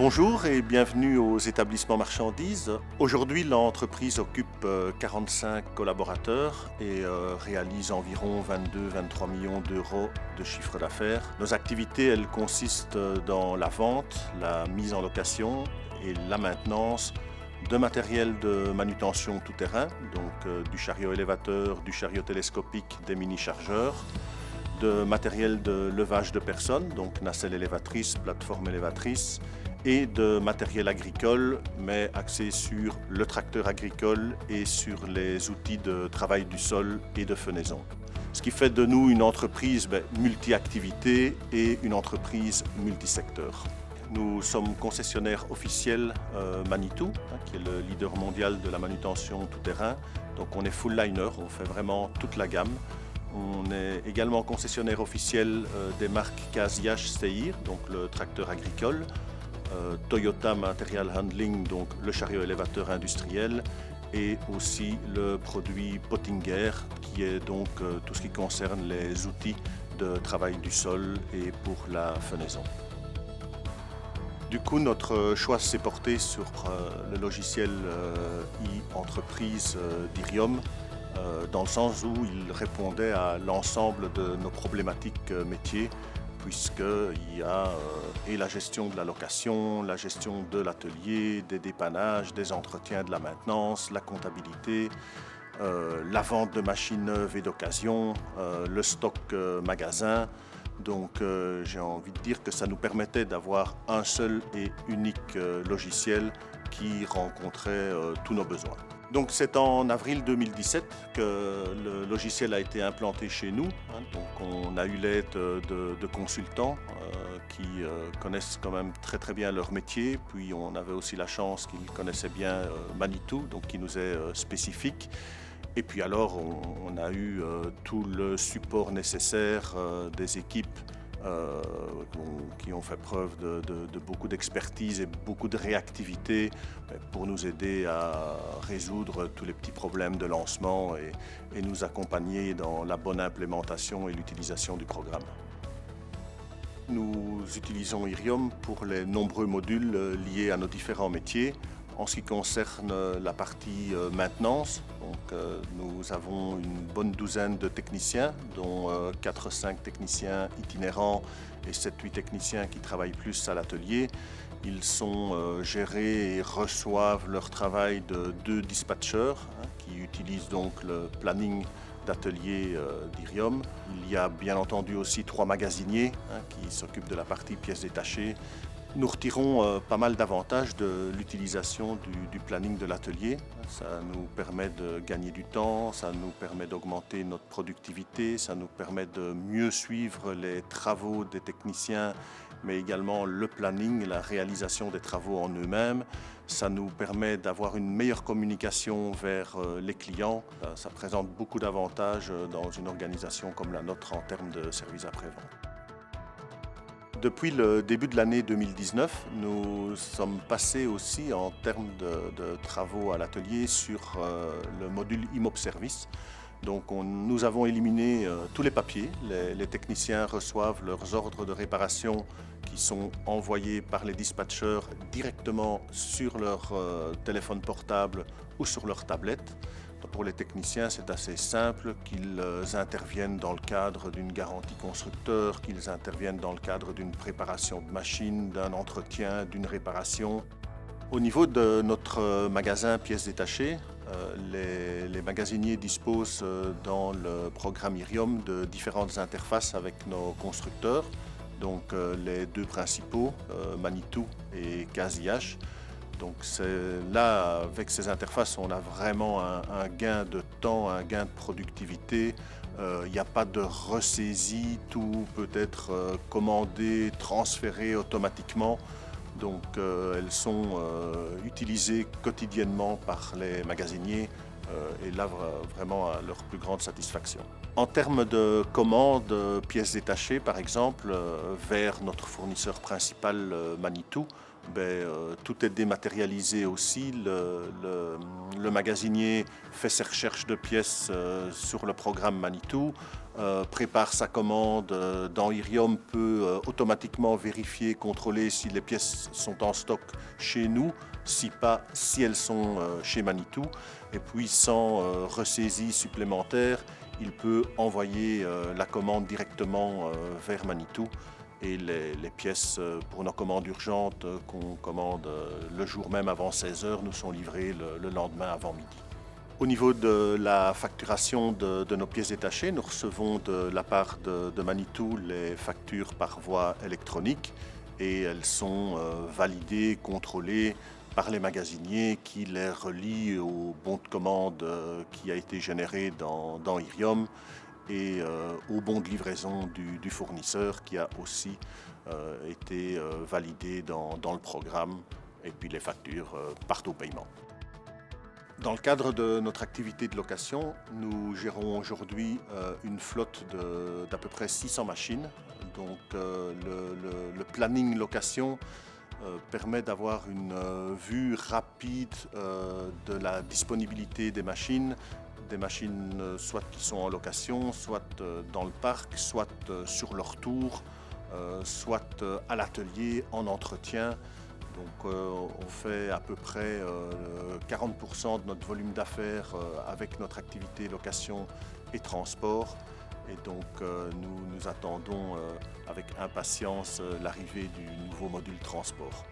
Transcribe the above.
Bonjour et bienvenue aux établissements marchandises. Aujourd'hui, l'entreprise occupe 45 collaborateurs et réalise environ 22-23 millions d'euros de chiffre d'affaires. Nos activités, elles consistent dans la vente, la mise en location et la maintenance de matériel de manutention tout-terrain, donc du chariot élévateur, du chariot télescopique, des mini-chargeurs, de matériel de levage de personnes, donc nacelle élévatrice, plateforme élévatrice, et de matériel agricole, mais axé sur le tracteur agricole et sur les outils de travail du sol et de fenaison. Ce qui fait de nous une entreprise multi-activité et une entreprise multisecteur. Nous sommes concessionnaires officiels Manitou, qui est le leader mondial de la manutention tout-terrain. Donc on est full liner, on fait vraiment toute la gamme. On est également concessionnaire officiel des marques Casiach Steyr, donc le tracteur agricole, Toyota Material Handling, donc le chariot élévateur industriel, et aussi le produit Pottinger, qui est donc tout ce qui concerne les outils de travail du sol et pour la fenaison. Du coup, notre choix s'est porté sur le logiciel e-entreprise d'Irium, dans le sens où il répondait à l'ensemble de nos problématiques métiers, puisqu'il y a et la gestion de la location, la gestion de l'atelier, des dépannages, des entretiens de la maintenance, la comptabilité, la vente de machines neuves et d'occasion, le stock magasin. Donc j'ai envie de dire que ça nous permettait d'avoir un seul et unique logiciel qui rencontrait tous nos besoins. Donc c'est en avril 2017 que le logiciel a été implanté chez nous. Donc on a eu l'aide de consultants qui connaissent quand même très bien leur métier. Puis on avait aussi la chance qu'ils connaissaient bien Manitou, donc qui nous est spécifique. Et puis alors on a eu tout le support nécessaire des équipes qui ont fait preuve de beaucoup d'expertise et beaucoup de réactivité pour nous aider à résoudre tous les petits problèmes de lancement et nous accompagner dans la bonne implémentation et l'utilisation du programme. Nous utilisons Irium pour les nombreux modules liés à nos différents métiers. En ce qui concerne la partie maintenance, nous avons une bonne douzaine de techniciens, dont 4-5 techniciens itinérants et 7-8 techniciens qui travaillent plus à l'atelier. Ils sont gérés et reçoivent leur travail de 2 dispatchers qui utilisent donc le planning d'atelier d'Irium. Il y a bien entendu aussi 3 magasiniers qui s'occupent de la partie pièces détachées. Nous retirons pas mal d'avantages de l'utilisation du planning de l'atelier. Ça nous permet de gagner du temps, ça nous permet d'augmenter notre productivité, ça nous permet de mieux suivre les travaux des techniciens, mais également le planning, la réalisation des travaux en eux-mêmes. Ça nous permet d'avoir une meilleure communication vers les clients. Ça présente beaucoup d'avantages dans une organisation comme la nôtre en termes de services après-vente. Depuis le début de l'année 2019, nous sommes passés aussi en termes de travaux à l'atelier sur le module IMOP Service. Donc nous avons éliminé tous les papiers. Les techniciens reçoivent leurs ordres de réparation qui sont envoyés par les dispatchers directement sur leur téléphone portable ou sur leur tablette. Pour les techniciens, c'est assez simple qu'ils interviennent dans le cadre d'une garantie constructeur, qu'ils interviennent dans le cadre d'une préparation de machine, d'un entretien, d'une réparation. Au niveau de notre magasin pièces détachées, les magasiniers disposent dans le programme Irium de différentes interfaces avec nos constructeurs, donc les 2 principaux, Manitou et Casiach. Donc là, avec ces interfaces, on a vraiment un gain de temps, un gain de productivité. Il n'y a pas de ressaisie, tout peut être commandé, transféré automatiquement. Donc elles sont utilisées quotidiennement par les magasiniers et là vraiment à leur plus grande satisfaction. En termes de commandes pièces détachées, par exemple, vers notre fournisseur principal Manitou, tout est dématérialisé aussi. Le magasinier fait ses recherches de pièces sur le programme Manitou, prépare sa commande dans Irium, peut automatiquement vérifier, contrôler si les pièces sont en stock chez nous, si pas, si elles sont chez Manitou. Et puis sans ressaisie supplémentaire, il peut envoyer la commande directement vers Manitou. Et les pièces pour nos commandes urgentes qu'on commande le jour même avant 16h nous sont livrées le lendemain avant midi. Au niveau de la facturation de nos pièces détachées, nous recevons de la part de Manitou les factures par voie électronique et elles sont validées, contrôlées par les magasiniers qui les relient au bon de commande qui a été généré dans Irium et au bon de livraison du fournisseur qui a aussi été validé dans le programme, et puis les factures partent au paiement. Dans le cadre de notre activité de location, nous gérons aujourd'hui une flotte d'à peu près 600 machines. Donc le planning location permet d'avoir une vue rapide de la disponibilité des machines soit qui sont en location, soit dans le parc, soit sur leur tour, soit à l'atelier, en entretien. Donc on fait à peu près 40% de notre volume d'affaires avec notre activité location et transport. Et donc nous attendons avec impatience l'arrivée du nouveau module transport.